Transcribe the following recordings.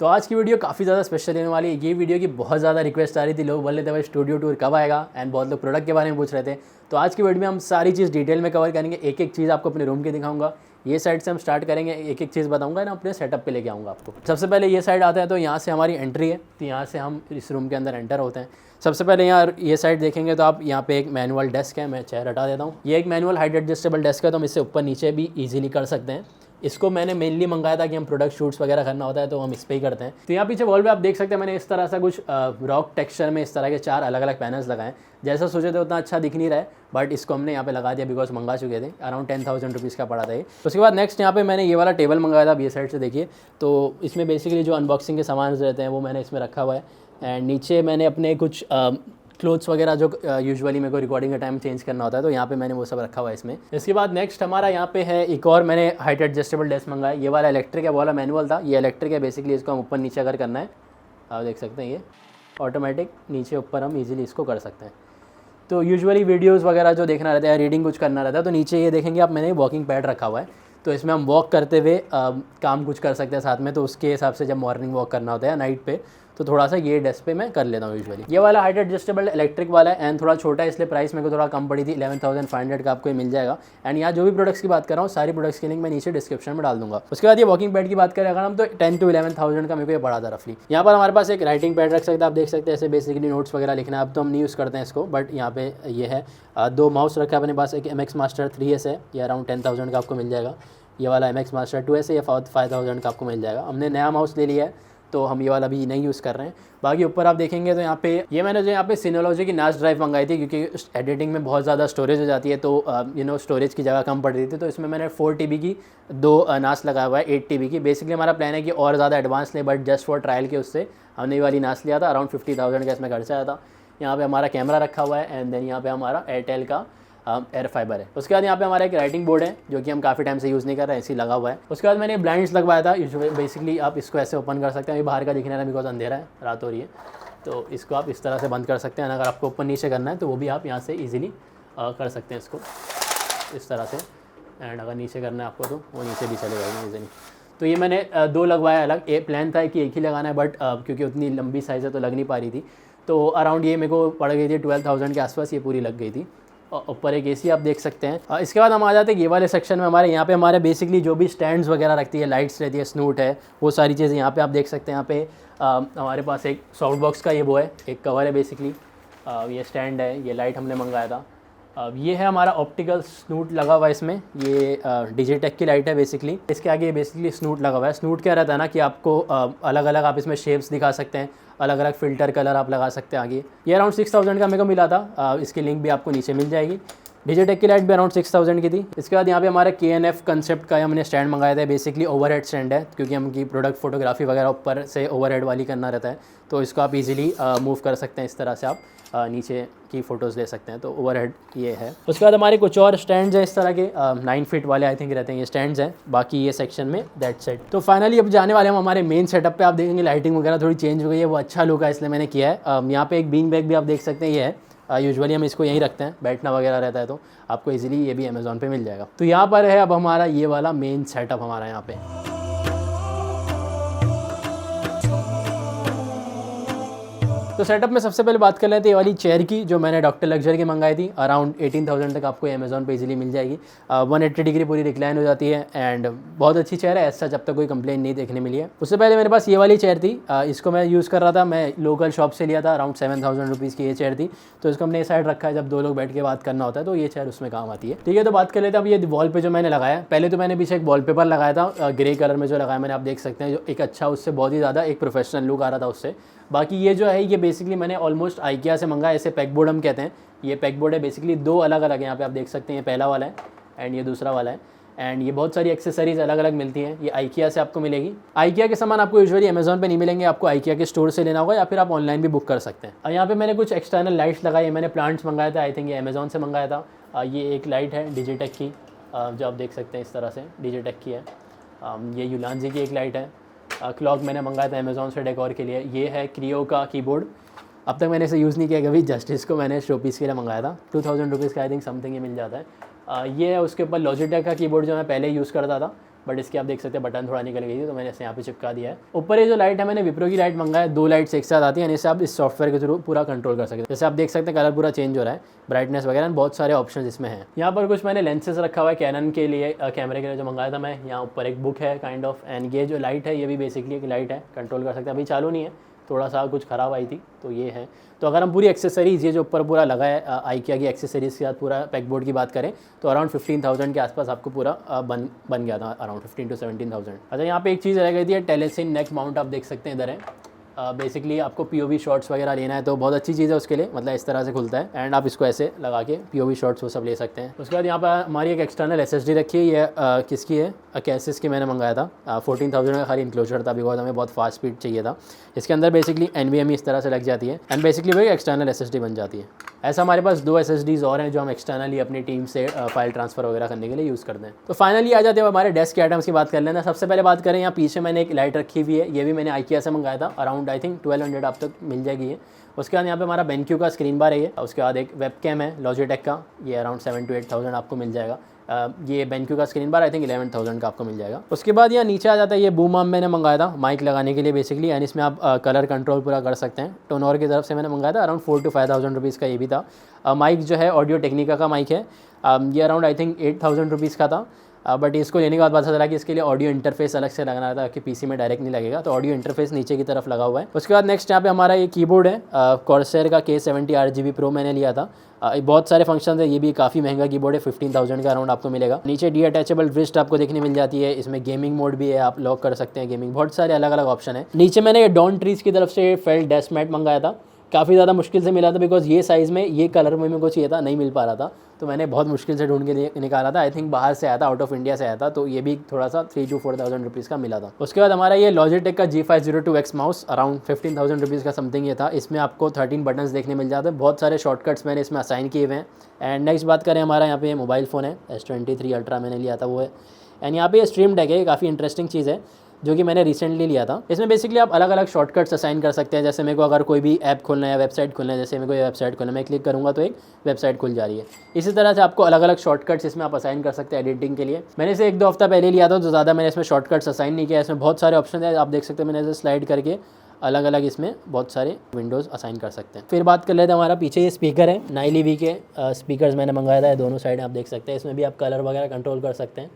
तो आज की वीडियो काफ़ी ज़्यादा स्पेशल रहने वाली है। ये वीडियो की बहुत ज़्यादा रिक्वेस्ट आ रही थी, लोग बोल रहे थे भाई स्टूडियो टूर कब आएगा, एंड बहुत लोग प्रोडक्ट के बारे में पूछ रहे थे। तो आज की वीडियो में हम सारी चीज़ डिटेल में कवर करेंगे, एक एक चीज़ आपको अपने रूम की दिखाऊंगा। ये साइड से हम स्टार्ट करेंगे, एक एक चीज़ बताऊंगा ना, अपने सेटअप पे लेके आऊँगा आपको। सबसे पहले ये साइड आता है, तो यहाँ से हमारी एंट्री है, तो यहाँ से हम इस रूम के अंदर एंटर होते हैं। सबसे पहले यहाँ ये साइड देखेंगे तो आप यहाँ पे एक मैनुअल डेस्क है, मैं चेयर हटा देता हूँ। ये एक मैनुअल हाइट एडजस्टेबल डेस्क है, तो हम इससे ऊपर नीचे भी ईजिली कर सकते हैं। इसको मैंने मेनली मंगाया था कि हम प्रोडक्ट शूट्स वगैरह करना होता है तो हम इस पर ही करते हैं। तो यहाँ पीछे वॉल पे आप देख सकते हैं, मैंने इस तरह से कुछ रॉक टेक्सचर में इस तरह के 4 अलग अलग पैनल्स लगाए। जैसा सोचे थे उतना अच्छा दिख नहीं रहा है, बट इसको हमने यहाँ पे लगा दिया बिकॉज मंगा चुके थे। अराउंड 10,000 रुपीज़ का पड़ा था ये। उसके बाद नेक्स्ट यहाँ पे मैंने ये वाला टेबल मंगाया था, अब ये साइड से देखिए। तो इसमें बेसिकली जो अनबॉक्सिंग के सामान रहते हैं वो मैंने इसमें रखा हुआ है। एंड नीचे मैंने अपने कुछ क्लोथ्स वगैरह जो यूजुअली मेरे को रिकॉर्डिंग के टाइम चेंज करना होता है, तो यहाँ पे मैंने वो सब रखा हुआ है इसमें। इसके बाद नेक्स्ट हमारा यहाँ पे है एक और मैंने हाइट एडजस्टेबल डेस्क मंगाया। ये वाला इलेक्ट्रिक है, वो वाला मैनुअल था। ये इलेक्ट्रिक है, बेसिकली इसको हम ऊपर नीचे अगर करना है, आप देख सकते हैं ये ऑटोमेटिक नीचे ऊपर हम इजीली इसको कर सकते हैं। तो यूजुअली वीडियोस वगैरह जो देखना रहता है, रीडिंग कुछ करना रहता है, तो नीचे ये देखेंगे आप, मैंने वॉकिंग पैड रखा हुआ है, तो इसमें हम वॉक करते हुए काम कुछ कर सकते हैं साथ में। तो उसके हिसाब से जब मॉर्निंग वॉक करना होता है नाइट पे, तो थोड़ा सा ये डेस्क पे मैं कर लेता हूँ यूजुअली। ये वाला हाइट एडजस्टेबल इलेक्ट्रिक वाला है एंड थोड़ा छोटा है, इसलिए प्राइस मेरे को थोड़ा कम पड़ी थी। 11,500 का आपको ये मिल जाएगा। एंड यहाँ जो भी प्रोडक्ट्स की बात कर रहा हूँ, सारी प्रोडक्ट्स की लिंक मैं नीचे डिस्क्रिप्शन में डाल दूंगा। उसके बाद ये वॉकिंग पैड की बात करें अगर हम, तो 10 to 11,000 का मेरे को ये पड़ा था रफली। यहाँ पर हमारे पास एक राइटिंग पैड रख सकते हैं, आप देख सकते हैं। ऐसे बेसिकली नोट्स वगैरह लिखना है, अब तो हम नहीं यूज़ करते हैं इसको, बट यहाँ पे ये है। 2 माउस रखा है अपने पास, एक MX Master 3S है, ये अराउंड 10,000 का आपको मिल जाएगा। ये वाला MX Master 2S है, ये 5,000 का आपको मिल जाएगा। हमने नया माउस ले लिया है, तो हम ये वाला भी नहीं यूज़ कर रहे हैं। बाकी ऊपर आप देखेंगे तो यहाँ पे ये मैंने जो यहाँ पे Synology की NAS ड्राइव मंगाई थी, क्योंकि एडिटिंग में बहुत ज़्यादा स्टोरेज हो जाती है, तो स्टोरेज की जगह कम पड़ रही थी। तो इसमें मैंने 4 TB की 2 NAS लगाया हुआ है, 8 TB की। बेसिकली हमारा प्लान है कि और ज़्यादा एडवांस ले, बट जस्ट फॉर ट्रायल के उससे हमने ये वाली NAS लिया था। अराउंड 50,000 का इसमें खर्चा आया था। यहाँ पे हमारा कैमरा रखा हुआ है, एंड देन यहाँ पे हमारा एयरटेल का एयर फाइबर है। उसके बाद यहाँ पे हमारा एक राइटिंग बोर्ड है, जो कि हम काफ़ी टाइम से यूज़ नहीं कर रहे हैं, ऐसे ही लगा हुआ है। उसके बाद मैंने ब्लाइंड्स लगवाया था। बेसिकली आप इसको ऐसे ओपन कर सकते हैं, अभी बाहर का दिखने रहा है बिकॉज अंधेरा है, रात हो रही है, तो इसको आप इस तरह से बंद कर सकते हैं। अगर आपको ऊपर नीचे करना है तो वो भी आप यहाँ से ईजिली कर सकते हैं इसको इस तरह से। एंड अगर नीचे करना है आपको तो वो नीचे भी चले जाएगा ईजिली। तो ये मैंने 2 लगवाया अलग। एक प्लान था कि एक ही लगाना है, बट क्योंकि उतनी लंबी साइज़ है तो लग नहीं पा रही थी, तो अराउंड ये मेरे को पड़ गई थी 12,000 के आसपास, ये पूरी लग गई थी। और ऊपर एक AC आप देख सकते हैं। इसके बाद हम आ जाते हैं ये वाले सेक्शन में। हमारे यहाँ पे हमारे बेसिकली जो भी स्टैंड्स वगैरह रखती है, लाइट्स रहती है, स्नूट है, वो सारी चीज़ें यहाँ पे आप देख सकते हैं। यहाँ पे हमारे पास एक सॉफ्ट बॉक्स का ये वो है, एक कवर है बेसिकली। ये स्टैंड है, ये लाइट हमने मंगाया था। ये है हमारा ऑप्टिकल स्नूट लगा हुआ है इसमें। ये डिजिटेक की लाइट है बेसिकली। इसके आगे बेसिकली स्नूट लगा हुआ है। स्नूट क्या रहता है ना कि आपको अलग अलग आप इसमें शेप्स दिखा सकते हैं, अलग अलग फ़िल्टर कलर आप लगा सकते हैं आगे। ये अराउंड 6,000 का मेरे को मिला था। इसकी लिंक भी आपको नीचे मिल जाएगी। डिजिटेक की लाइट भी अराउंड 6,000 की थी। इसके बाद यहाँ पे हमारे KNF कंसेप्ट का हमने स्टैंड मंगाया था। बेसिकली ओवरहेड स्टैंड है, क्योंकि हम की प्रोडक्ट फोटोग्राफी वगैरह ऊपर से ओवरहेड वाली करना रहता है, तो इसको आप इजीली मूव कर सकते हैं। इस तरह से आप नीचे की फ़ोटोज़ ले सकते हैं, तो ओवरहेड ये है। उसके बाद हमारे कुछ और स्टैंड्स हैं इस तरह के, 9 फीट वाले आई थिंक रहते हैं ये स्टैंड्स हैं। बाकी ये सेक्शन में दैट सेट। तो फाइनली अब जाने वाले हम हमारे मेन सेटअप पे। आप देखेंगे लाइटिंग वगैरह थोड़ी चेंज हो गई है, वो अच्छा लुक है इसलिए मैंने किया है। यहाँ पे एक बीन बैग भी आप देख सकते हैं, ये है। यूजुअली हम इसको यहीं रखते हैं, बैठना वगैरह रहता है, तो आपको इजीली ये भी अमेज़ॉन पे मिल जाएगा। तो यहाँ पर है अब हमारा ये वाला मेन सेटअप हमारा यहाँ पे। तो सेटअप में सबसे पहले बात कर लेते हैं ये वाली चेयर की, जो मैंने डॉक्टर लग्जरी की मंगाई थी। अराउंड 18,000 तक आपको अमेज़ॉन पे इजीली मिल जाएगी। 180 डिग्री पूरी रिक्लाइन हो जाती है, एंड बहुत अच्छी चेयर है। ऐसा जब तक कोई कंप्लेन नहीं देखने मिली है। उससे पहले मेरे पास ये वाली चेयर थी, इसको मैं यूज़ कर रहा था। मैं लोकल शॉप से लिया था, अराउंड 7,000 रुपीज़ की ये चेयर थी। तो इसको हमने साइड रखा है, जब 2 लोग बैठ के बात करना होता है तो ये चेयर उसमें काम आती है। ठीक है, तो बात कर लेते हैं अब ये वॉल पे जो मैंने लगाया। पहले तो मैंने पीछे एक वॉलपेपर लगाया था, ग्रे कलर में जो लगाया मैंने, आप देख सकते हैं, जो एक अच्छा, उससे बहुत ही ज़्यादा एक प्रोफेशनल लुक आ रहा था उससे। बाकी ये जो है, ये बेसिकली मैंने ऑलमोस्ट IKEA से मंगाया। इसे पैक बोर्ड हम कहते हैं। ये पैक बोर्ड है बेसिकली, 2 अलग अलग है। यहाँ पे आप देख सकते हैं, ये पहला वाला है एंड ये दूसरा वाला है। एंड ये बहुत सारी एक्सेसरीज अलग अलग मिलती हैं। ये IKEA से आपको मिलेगी। IKEA के सामान आपको यूजुअली अमेज़ॉन पे नहीं मिलेंगे, आपको IKEA के स्टोर से लेना होगा, या फिर आप ऑनलाइन भी बुक कर सकते हैं। और यहाँ पे मैंने कुछ एक्सटर्नल लाइट्स लगाई। मैंने प्लांट्स मंगाया था, आई थिंक ये अमेज़ॉन से मंगाया था। ये एक लाइट है डिजिटेक की, जो आप देख सकते हैं इस तरह से, डिजिटेक की है। ये यूलांजी की एक लाइट है। क्लॉक मैंने मंगाया था अमेज़ॉन से डेकोर के लिए। ये है क्रियो का कीबोर्ड। अब तक मैंने इसे यूज़ नहीं किया कभी, जस्ट इसको मैंने शो पीस के लिए मंगाया था। 2,000 रुपीज़ का आई थिंक समथिंग ये मिल जाता है। ये है उसके ऊपर लॉजिटेक का कीबोर्ड, जो मैं पहले यूज़ करता था। बट इसकी आप देख सकते हैं बटन थोड़ा निकल गई थी, तो मैंने इसे यहाँ पे चिपका दिया है। ऊपर ये जो लाइट है मैंने विप्रो की लाइट मंगाया है, 2 लाइट्स एक साथ आती है, इसे आप इस सॉफ्टवेयर के थ्रू पूरा कंट्रोल कर सकते हैं। जैसे आप देख सकते हैं कलर पूरा चेंज हो रहा है, ब्राइटनेस वगैरह, बहुत सारे ऑप्शन इसमें हैं। यहाँ पर कुछ मैंने लेंसेज रखा हुआ है कैनन के लिए, कैमरे के लिए जो मंगाया था मैं। यहाँ ऊपर एक बुक है काइंड ऑफ, एंड ये जो लाइट है ये भी बेसिकली एक लाइट है, कंट्रोल कर सकते हैं। अभी चालू नहीं है, थोड़ा सा कुछ ख़राब आई थी, तो ये है। तो अगर हम पूरी एक्सेसरीज़ ये जो ऊपर पूरा लगा है आइकिया की एक्सेसरीज़ के साथ पूरा पैकबोर्ड की बात करें तो अराउंड 15,000 के आसपास आपको पूरा बन गया था, अराउंड 15 to 17,000। अच्छा, यहाँ पे एक चीज़ रह गई थी, टेलीसिन नेक माउंट, आप देख सकते हैं इधर है। बेसिकली आपको POV शॉट्स वगैरह लेना है तो बहुत अच्छी चीज़ है उसके लिए, मतलब इस तरह से खुलता है एंड आप इसको ऐसे लगा के POV शॉट्स वो सब ले सकते हैं। उसके बाद यहाँ पर हमारी एक एक्सटर्नल SSD रखी है, ये किसकी है, Acasis की मैंने मंगाया था। 14,000 का खाली इंक्लोजर था, बिकॉज हमें बहुत फास्ट स्पीड चाहिए था। इसके अंदर बेसिकली NVMe इस तरह से लग जाती है एंड बेसिकली वो एक एक्सटर्नल SSD बन जाती है। ऐसा हमारे पास 2 SSDs और हैं जो हम एक्सटर्नली अपनी टीम से फाइल ट्रांसफ़र वगैरह करने के लिए यूज़ करते हैं। तो फाइनली आ जाते हैं हमारे डेस्क के आइटम्स की बात कर लेना। सबसे पहले बात करें, यहाँ पीछे मैंने एक लाइट रखी हुई है, ये भी मैंने IKEA से मंगाया था, अराउंड आई थिंक 1200 आप तक मिल जाएगी ये। उसके बाद यहाँ पे हमारा BenQ का स्क्रीन बार है ये। उसके बाद एक वेबकैम है लॉजिटेक का, ये अराउंड 7 to 8,000 आपको मिल जाएगा। ये BenQ का स्क्रीन बार आई थिंक 11,000 का आपको मिल जाएगा। उसके बाद यहाँ नीचे आ जाता है, ये बूम आर्म मैंने मंगाया था माइक लगाने के लिए बेसिकली, एंड इसमें आप कलर कंट्रोल पूरा कर सकते हैं। टोनोर की तरफ से मैंने मंगाया था, अराउंड 4 to 5,000 रुपीज़ का ये भी था। माइक जो है ऑडियो टेक्निका का माइक है, ये अराउंड आई थिंक 8,000 रुपीज़ का था। बट इसको लेने के बाद पता चला कि इसके लिए ऑडियो इंटरफेस अलग से लगाना था कि PC में डायरेक्ट नहीं लगेगा, तो ऑडियो इंटरफेस नीचे की तरफ लगा हुआ है। उसके बाद नेक्स्ट यहाँ पे हमारा ये कीबोर्ड है, कॉर्सर का K70 RGB Pro मैंने लिया था। बहुत सारे फंक्शन है, ये भी काफ़ी महंगा कीबोर्ड है, 15,000 का अराउंड आपको मिलेगा। नीचे डीअटैचेबल रिस्ट आपको देखने मिल जाती है, इसमें गेमिंग मोड भी है, आप लॉक कर सकते हैं गेमिंग, बहुत सारे अलग अलग ऑप्शन है। नीचे मैंने ये डॉन ट्रीज की तरफ से फेल्ट डेस्क मैट मंगाया था, काफ़ी ज़्यादा मुश्किल से मिला था बिकॉज ये साइज़ में ये कलर में मेरे को चाहिए था, नहीं मिल पा रहा था, तो मैंने बहुत मुश्किल से ढूंढ के निकाला था। आई थिंक बाहर से आया था, आउट ऑफ इंडिया से आया था, तो ये भी थोड़ा सा 3 to 4,000 रुपीज़ का मिला था। उसके बाद हमारा ये लॉजिटेक का G502X माउस, अराउंड 15,000 रुपीज़ का समथिंग ये था। इसमें आपको 13 बटन्स देखने मिल जाते हैं, बहुत सारे शॉर्टकट्स मैंने इसमें असाइन किए हुए हैं। एंड नेक्स्ट बात करें, हमारा यहाँ पे मोबाइल फ़ोन है, S23 Ultra मैंने लिया था वो है। एंड यहाँ पे स्ट्रीम डेक है, काफ़ी इंटरेस्टिंग चीज़ है जो कि मैंने रिसेंटली लिया था। इसमें बेसिकली आप अलग अलग शॉर्टकट्स असाइन कर सकते हैं। जैसे मेरे को अगर कोई भी ऐप खोलना है या वेबसाइट खोलना है, जैसे मेरे को ये वेबसाइट खोलना है, मैं क्लिक करूँगा तो एक वेबसाइट खुल जा रही है। इसी तरह से आपको अलग अलग शॉर्टकट्स इसमें आप असाइन कर सकते हैं एडिटिंग के लिए। मैंने इसे 1-2 हफ्ता पहले लिया था, तो ज़्यादा मैंने इसमें शॉर्टकट्स असाइन नहीं किया। इसमें बहुत सारे ऑप्शन है, आप देख सकते हैं, मैंने इसे स्लाइड करके अलग अलग इसमें बहुत सारे विंडोज़ असाइन कर सकते हैं। फिर बात कर लेते हैं, हमारा पीछे ये स्पीकर है, नाइली वी के स्पीकर्स मैंने मंगाया था, दोनों साइड आप देख सकते हैं, इसमें भी आप कलर वगैरह कंट्रोल कर सकते हैं।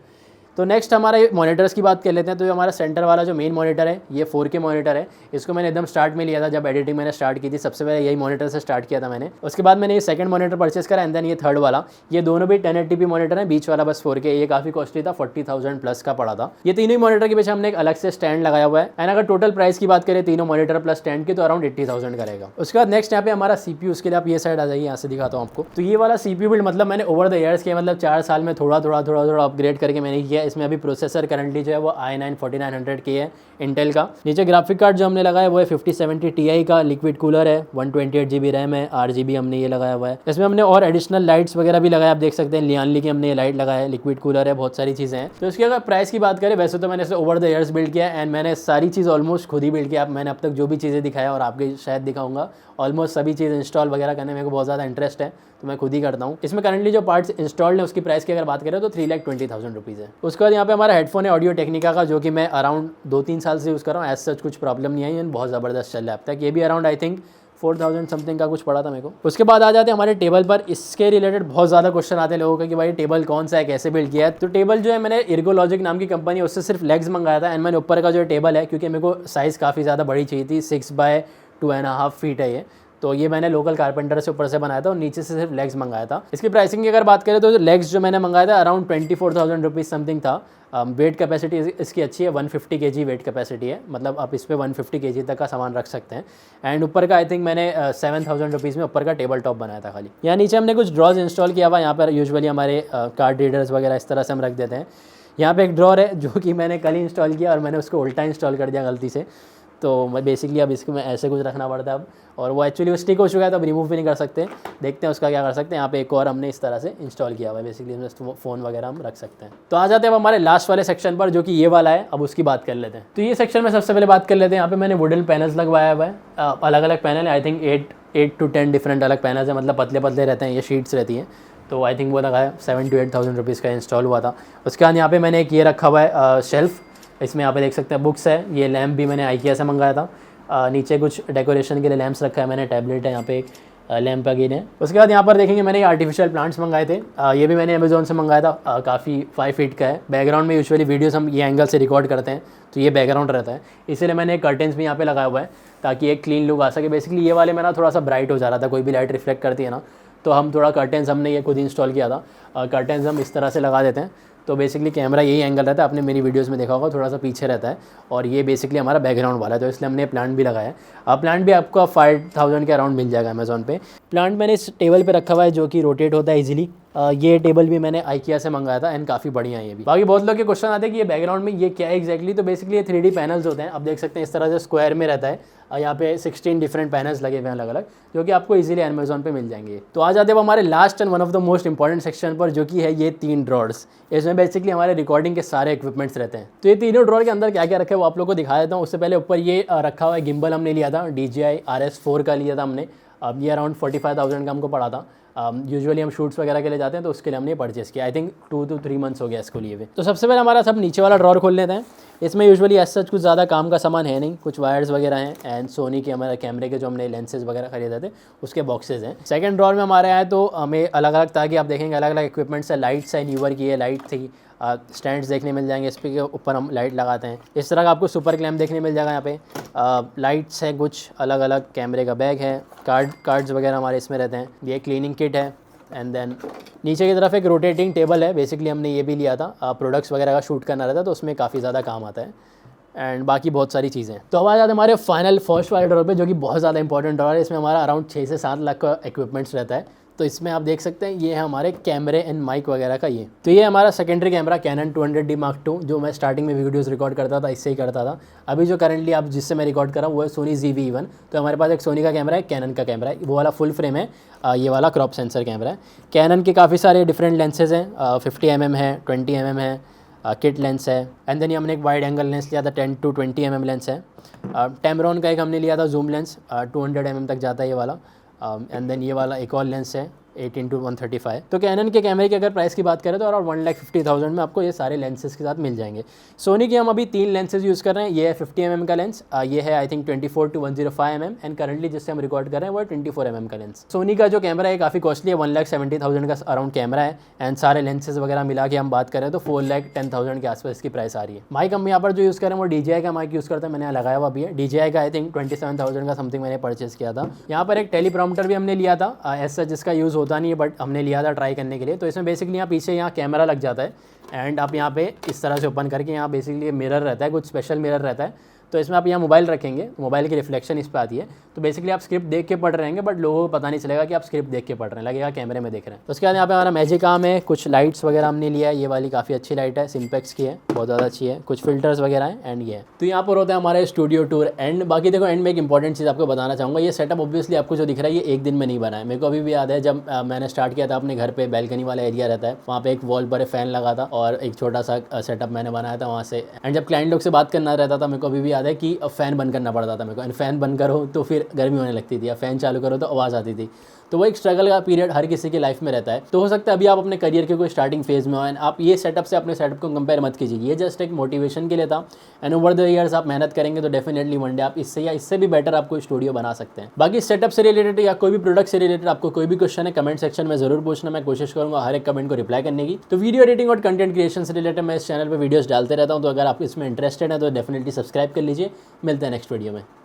तो नेक्स्ट हमारा मॉनिटर्स की बात कर लेते हैं। तो ये हमारा सेंटर वाला जो मेन मॉनिटर है, ये 4K मॉनिटर है। इसको मैंने एकदम स्टार्ट में लिया था, जब एडिटिंग मैंने स्टार्ट की थी, सबसे पहले यही मॉनिटर से स्टार्ट किया था मैंने। उसके बाद मैंने ये सेकंड मॉनिटर परचेस करा एंड देन ये थर्ड वाला, ये दोनों भी 1080p मॉनिटर है, बीच वाला बस 4K। ये काफ़ी कॉस्टली था, 40,000 प्लस का पड़ा था। ये तीनों ही मॉनिटर के पीछे हमने एक अलग से स्टैंड लगाया हुआ है। एंड अगर टोटल प्राइस की बात करें तीनों मॉनिटर प्लस स्टैंड की, तो अराउंड 80,000 का रहेगा। उसके बाद नेक्स्ट यहाँ पे हमारा CPU, उसके लिए आप ये साइड आ जाइए, यहाँ से दिखाता हूँ आपको। तो ये वाला CPU बिल्ड मतलब मैंने ओवर द ईयर्स किया, मतलब 4 साल में थोड़ा थोड़ा अपग्रेड करके मैंने किया। इसमें अभी प्रोसेसर करंटली जो है वो i9 4900 की है इंटेल का। नीचे ग्राफिक कार्ड जो हमने लगाया वो है 5070 Ti का, लिक्विड कूलर है, 128 GB रैम है, 8 GB हमने ये लगाया हुआ है। इसमें हमने और एडिशनल लाइट्स वगैरह भी लगाया, आप देख सकते हैं, लियानली की हमने ये लाइट लगाया है, लिक्विड कूलर है, बहुत सारी चीज़ें हैं। तो इसकी अगर प्राइस की बात करें, वैसे तो मैंने इसे ओवर द ईयर्स बिल्ड किया एंड मैंने सारी चीज़ ऑलमोस्ट खुद ही बिल्ड किया। मैंने अब तक जो भी चीज़ें दिखाया और आपके शायद दिखाऊंगा, ऑलमोस्ट सभी चीज़ इंस्टॉल वगैरह करने में मेरे को बहुत ज़्यादा इंटरेस्ट है, तो मैं खुद ही करता हूँ। इसमें करंटली जो पार्ट्स इंस्टॉल्ड है उसकी प्राइस की अगर बात करें तो 3,20,000 रुपीज़ है। उसके बाद यहाँ पे हमारा हेडफोन है ऑडियो टेक्निका का, जो कि मैं अराउंड 2-3 साल से यूज़ कर रहा हूँ। एज सच कुछ प्रॉब्लम नहीं आई है, बहुत ज़बरदस्त चल रहा है अब तक। ये भी अराउंड आई थिंक 4,000 समथिंग का कुछ पड़ा था मेरे को। उसके बाद आ जाते हैं हमारे टेबल पर। इसके रिलेटेड बहुत ज़्यादा क्वेश्चन आते हैं लोगों का कि भाई टेबल कौन सा है, कैसे बिल्ड किया है। तो टेबल जो है मैंने इर्गोलॉजिक नाम की कंपनी है, उससे सिर्फ लेग्स मंगाया था एंड मैंने ऊपर का जो टेबल है, क्योंकि मेरे को साइज़ काफ़ी ज़्यादा बड़ी चाहिए थी, 6 by 2.5 फीट है ये, तो ये मैंने लोकल कारपेंटर से ऊपर से बनाया था और नीचे से सिर्फ लेग्स मंगाया था। इसकी प्राइसिंग की अगर बात करें तो लेग्स जो मैंने मंगाया था अराउंड 24,000 रुपीज़ समथिंग था। वेट कैपेसिटी इसकी अच्छी है, 150 kg वेट कैपेसिटी है, मतलब आप इस पर 150 kg तक का सामान रख सकते हैं। एंड ऊपर का आई थिंक मैंने 7,000 रुपीज़ में ऊपर का टेबल टॉप बनाया था खाली। यहाँ नीचे हमने कुछ ड्रॉज इंस्टॉल किया हुआ, यहाँ पर यूजुअली हमारे कार्ड रीडर्स वगैरह इस तरह से हम रख देते हैं। यहाँ पे एक ड्रॉर है जो कि मैंने कल ही इंस्टॉल किया और मैंने उसको उल्टा इंस्टॉल कर दिया गलती से, तो मैं बेसिकली अब इसको मैं ऐसे कुछ रखना पड़ता है अब, और वो एक्चुअली वो स्टिक हो चुका है तो अब रिमूव भी नहीं कर सकते। देखते हैं उसका क्या कर सकते हैं। यहाँ पे एक और हमने इस तरह से इंस्टॉल किया हुआ है, बेसिकली इसमें फ़ोन वगैरह हम रख सकते हैं। तो आ जाते हैं अब हमारे लास्ट वाले सेक्शन पर, जो कि ये वाला है। अब उसकी बात कर लेते हैं। तो ये सेक्शन में सबसे पहले बात कर लेते हैं, यहाँ पे मैंने वुडन पैनल्स लगवाया हुआ है, अलग अलग पैनल है, आई थिंक 8 to 10 डिफरेंट अलग पैनल्स है, मतलब पतले पतले रहते हैं, ये शीट्स रहती हैं। तो आई थिंक वो लगाया 7 to 8,000 रुपीज़ का इंस्टॉल हुआ था। उसके बाद यहाँ पे मैंने एक ये रखा हुआ है शेल्फ़, इसमें यहाँ पे देख सकते हैं बुक्स है। ये लैम्प भी मैंने IKEA से मंगाया था। नीचे कुछ डेकोरेशन के लिए लैम्प्स रखा है मैंने, टैबलेट है यहाँ पे एक लैम्प अगेन है। उसके बाद यहाँ पर देखेंगे मैंने ये आर्टिफिशियल प्लांट्स मंगाए थे। ये भी मैंने अमेज़ोन से मंगाया था। काफ़ी 5 फीट का है। बैकग्राउंड में यूजुअली वीडियोस हम ये एंगल से रिकॉर्ड करते हैं तो ये बैकग्राउंड रहता है, इसीलिए मैंने कर्टेंस भी यहाँ पे लगाया हुआ है ताकि एक क्लीन लुक आ सके। बेसिकली ये वाले में ना थोड़ा सा ब्राइट हो जा रहा था, कोई भी लाइट रिफ्लेक्ट करती है ना, तो हम थोड़ा कर्टेंस हमने ये खुद इंस्टॉल किया था। कर्टेंस हम इस तरह से लगा देते हैं तो बेसिकली कैमरा यही एंगल रहता है, आपने मेरी वीडियोस में देखा होगा, थोड़ा सा पीछे रहता है और ये बेसिकली हमारा बैकग्राउंड वाला है, तो इसलिए हमने प्लांट भी लगाया है। प्लांट भी आपको 5,000 के अराउंड मिल जाएगा अमेज़ॉन पे। प्लांट मैंने इस टेबल पे रखा हुआ है जो कि रोटेट होता है इजीली। ये टेबल भी मैंने IKEA से मंगाया था एंड काफ़ी बढ़िया है ये भी। बाकी बहुत लोग के क्वेश्चन आते हैं कि ये बैकग्राउंड में ये क्या है एग्जैक्टली, तो बेसिकली ये 3D पैनल्स होते हैं। आप देख सकते हैं इस तरह से स्क्वायर में रहता है। यहाँ पे 16 डिफरेंट पैनल्स लगे हुए हैं अलग अलग, जो कि आपको इजीली अमेज़ॉन पे मिल जाएंगे। तो आ जाते हैं हमारे last and one of the most important section पर, जो कि है ये 3 ड्रॉर्स। इसमें बेसिकली हमारे रिकॉर्डिंग के सारे इक्विपमेंट्स रहते हैं। तो ये तीनों ड्रॉर के अंदर क्या क्या रखा है वो आप लोग को दिखा देता हूँ। उससे पहले ऊपर ये रखा हुआ है गिम्बल, हमने लिया था DJI RS4 का लिया था हमने। अब ये अराउंड 45,000 का हमको पड़ा था। यूजुअली हम शूट्स वगैरह के लिए जाते हैं तो उसके लिए हमने परचेस किया। आई थिंक 2 to 3 मंथ्स हो गया इसको लिए हुए। तो सबसे पहले हमारा सब नीचे वाला ड्रॉर खोल लेते हैं। इसमें यूजुअली एज सच कुछ ज़्यादा काम का सामान है नहीं, कुछ वायर्स वगैरह हैं एंड सोनी के हमारे कैमरे के जो हमने लेंसेज वगैरह खरीदे थे उसके बॉक्सेज हैं। सेकंड ड्रॉर में हमारे आए तो हमें अलग अलग तरह की, आप देखेंगे अलग अलग इक्विपमेंट्स है। लाइट्स है, न्यूवर की है लाइट थी, स्टैंड्स देखने मिल जाएंगे, इस पे के ऊपर हम लाइट लगाते हैं। इस तरह का आपको सुपर क्लैम्प देखने मिल जाएगा यहाँ पे। लाइट्स है कुछ अलग अलग, कैमरे का बैग है, कार्ड्स वगैरह हमारे इसमें रहते हैं। ये क्लीनिंग किट है एंड देन नीचे की तरफ एक रोटेटिंग टेबल है। बेसिकली हमने ये भी लिया था, प्रोडक्ट्स वगैरह का शूट करना रहता है तो उसमें काफ़ी ज़्यादा काम आता है एंड बाकी बहुत सारी चीज़ें। तो अब आ जाते हैं हमारे फाइनल फर्स्ट वाले ड्रॉर पे, जो कि बहुत ज़्यादा इंपॉर्टेंट ड्रॉर है। इसमें हमारा अराउंड 6 से 7 लाख का इक्विपमेंट्स रहता है। तो इसमें आप देख सकते हैं ये है हमारे कैमरे एंड माइक वगैरह का ये। तो ये हमारा secondary camera Canon 200D Mark II, जो मैं स्टार्टिंग में वीडियोस रिकॉर्ड करता था इससे ही करता था। अभी जो करंटली आप जिससे मैं रिकॉर्ड कर रहा हूँ वो है सोनी ZV-E1। तो हमारे पास एक सोनी का कैमरा है, कैनन का कैमरा है, वो वाला फुल फ्रेम है। ये वाला क्रॉप सेंसर कैमरा है। कैनन के काफ़ी सारे डिफरेंट लेंसेज हैं, 50 mm है, 20 mm है, किट लेंस है एंड देन ये हमने एक वाइड एंगल लेंस लिया था, 10 to 20 mm लेंस है। टेमरॉन का एक हमने लिया था जूम लेंस, 200 mm तक जाता है ये वाला। एंड देन ये वाला एक और लेंस है 18-135। तो कैनन के कैमरे की अगर प्राइस की बात करें तो अराउंड 1,50,000 में आपको ये सारे लेंसेज के साथ मिल जाएंगे। सोनी के हम अभी 3 लेंसेज यूज़ कर रहे हैं। ये है 50 mm का लेंस, ये है I think 24 to 105 mm and currently जिससे हम रिकॉर्ड कर रहे हैं वो है 24 mm का लेंस। सोनी का जो कैमरा है काफ़ी कॉस्टली है, 1,70,000 का अराउंड कैमरा है एंड सारे लेंसेज वगैरह मिला के हम बात करें तो 4,10,000 के आसपास इसकी प्राइस आ रही है। माइक हम यहाँ पर जो यूज़ कर रहे हैं वो DJI का माइक यूज़ करते हैं, मैंने लगाया हुआ भी है। DJI का आई थिंक 27,000 का समथिंग मैंने परचेस किया था। यहाँ पर एक टेलीप्रॉम्प्टर भी हमने लिया था, ऐसा जिसका यूज़ होता नहीं है बट हमने लिया था ट्राई करने के लिए। तो इसमें बेसिकली यहाँ पीछे यहाँ कैमरा लग जाता है एंड आप यहाँ पे इस तरह से ओपन करके यहाँ बेसिकली मिरर रहता है, कुछ स्पेशल मिरर रहता है। तो इसमें आप यहाँ मोबाइल रखेंगे, मोबाइल की रिफ्लेक्शन इस पर आती है, तो बेसिकली आप स्क्रिप्ट देख के पढ़ रहे हैं बट लोगों को पता नहीं चलेगा कि आप स्क्रिप्ट देख के पढ़ रहे हैं, लगेगा कैमरे में देख रहे हैं। तो उसके बाद यहाँ पे हमारा मैजिक आर्म है, कुछ लाइट्स वगैरह हमने लिया है। ये वाली काफ़ी अच्छी लाइट है, सिम्पेक्स की है, बहुत ज़्यादा अच्छी है। कुछ फिल्टर्स वगैरह हैं एंड ये है। तो यहाँ पर होता है हमारे स्टूडियो टूर एंड बाकी देखो एंड में एक इंपॉर्टेंट चीज़ आपको बताना चाहूँगा। ये सेटअप ऑब्वियसली आपको जो दिख रहा है ये एक दिन में नहीं बना है। मेरे को अभी भी याद है जब मैंने स्टार्ट किया था, अपने घर पे बैल्कनी वाला एरिया रहता है, वहाँ पे एक वॉल पर फ़ैन लगा था और एक छोटा सा सेटअप मैंने बनाया था वहाँ से। एंड जब क्लाइंट लोग से बात करना रहता था मेरे को अभी भी याद है कि फ़ैन बंद करना पड़ता था मेरे को, एंड फ़ैन बंद करो तो फिर गर्मी होने लगती थी, या फ़ैन चालू करो तो आवाज़ आती थी। तो वो एक स्ट्रगल का पीरियड हर किसी की लाइफ में रहता है। तो हो सकता है अभी आप अपने करियर के कोई स्टार्टिंग फेज़ में हो एंड आप ये सेटअप से अपने सेटअप को कंपेयर मत कीजिए। ये जस्ट एक मोटिवेशन के लिए था एंड ओवर द ईयर्स आप मेहनत करेंगे तो डेफिनेटली वन डे आप इससे या इससे भी बेटर आपको स्टूडियो बना सकते हैं। बाकी सेटअप से रिलेटेड या कोई भी प्रोडक्ट से रिलेटेड आपको कोई भी क्वेश्चन है कमेंट सेक्शन में जरूर पूछना, मैं कोशिश करूँगा हर एक कमेंट को रिप्लाई करने की। तो वीडियो एडिटिंग और कंटेंट क्रिएशन से रिलेटेड मैं इस चैनल पर वीडियोस डालते रहता हूँ, तो अगर आप इसमें इंटरेस्टेड है तो डेफिनेटली सब्सक्राइब कर लीजिए। मिलते हैं नेक्स्ट वीडियो में।